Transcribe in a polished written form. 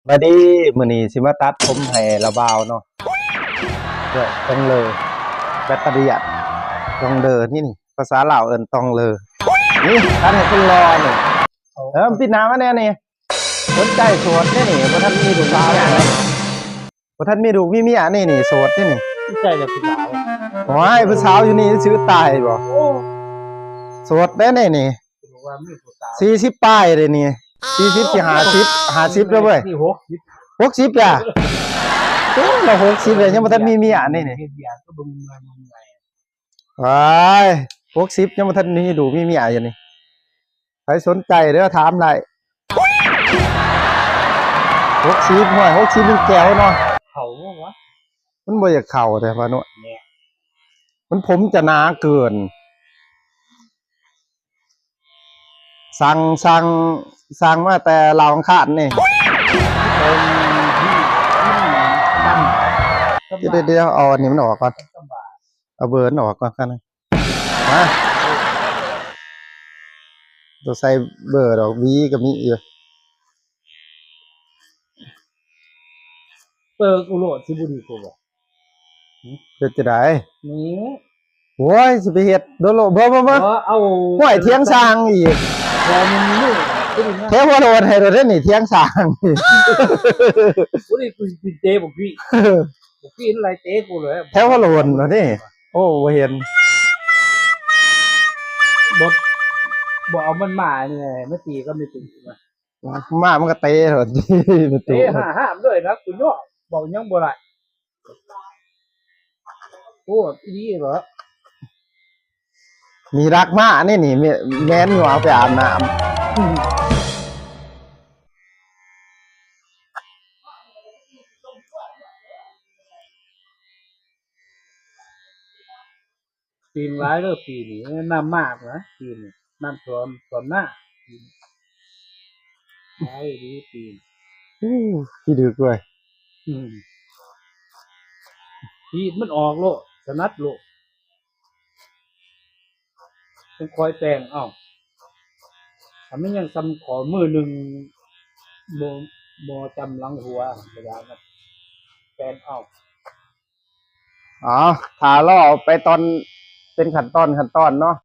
มาดีมื้อนี้สิมาตัดผมให้ระบาวเนาะด้วยตองเลอแบตเตอรี่อะตองเลอนี่ภาษาลาวเอิ้นตองเลอนี่ตัดให้คนรอนี่ปิดหน้ามาแน่นี่สนใจโสดนี่บ่ทันมีลูกสาวนี่บ่ทันมีลูกมีเมียนี่โสดนี่ใจจะผู้สาวโอ้ยผู้สาวอยู่นี่ชื่อตายบ่โสดได้นี่บอกว่ามีผู้สาว40ปลายเลยนี่40สิ50แล้วเว้ยที่60จ้ะโอ้เรา60เลยยังบ่ทันมีเมียนี่เฮ็ดเบียร์ก็บ่มีเงินบ่มีไงว้าย60ยังบ่ทันมีลูกมีเมียอยู่นี่ใครสนใจเด้อถามได้60ห้วย60มันแจ๋วเนาะเขาวะมันบ่อยากเข้าแต่ว่าเนาะมันผมจะหนาเกินสั่งมาแต่ลาวอังคารนี่เดี๋ยวเอาอันนี้มันออกก่อนเอาเบอร์มันออกก่อนกันนะมาตัวใส่เบอร์ดอกวีก็มีอยู่เปิกอุโลดสิบ่ดีกว่าบ่เฮ็ดจะได้นี่โอ้ยสิไปเฮ็ดโดนโลบ่เอาห้วยเถียงสร้างอีกพอมันนี่แท้ว่าโดนให้โดนได้นี่เถียงสร้างบ่ได้กูสิเตะบ่พี่บ่พี่อะไรเตะกูเลยแท้ว่าโดนแล้วนี่โอ้บ่เห็นบ่เอามันมานี่มาตีก็ไม่ตีมามันก็เตะเถอะมันเตะห้ามด้วยนะกูย่อบอกยังบ่ได้โอ้อีนี่เหรอมีรักมากนี่แม่นอยู่เอาไปอาบน้ำปีนร้ายเด้อปีนี้น้ำมากนะปีนี้น้ำท่วมหน้าไอ้ดีปีนพี่ดึกด้วยปีมันออกโลสนัดโลต้องคอยแต่งทำให้ยังจำขอมือหนึ่งโบจำหลังหัวกระดาษนะแฟนอ๋อถาล่อไปตอนเป็นขั้นตอนเนาะ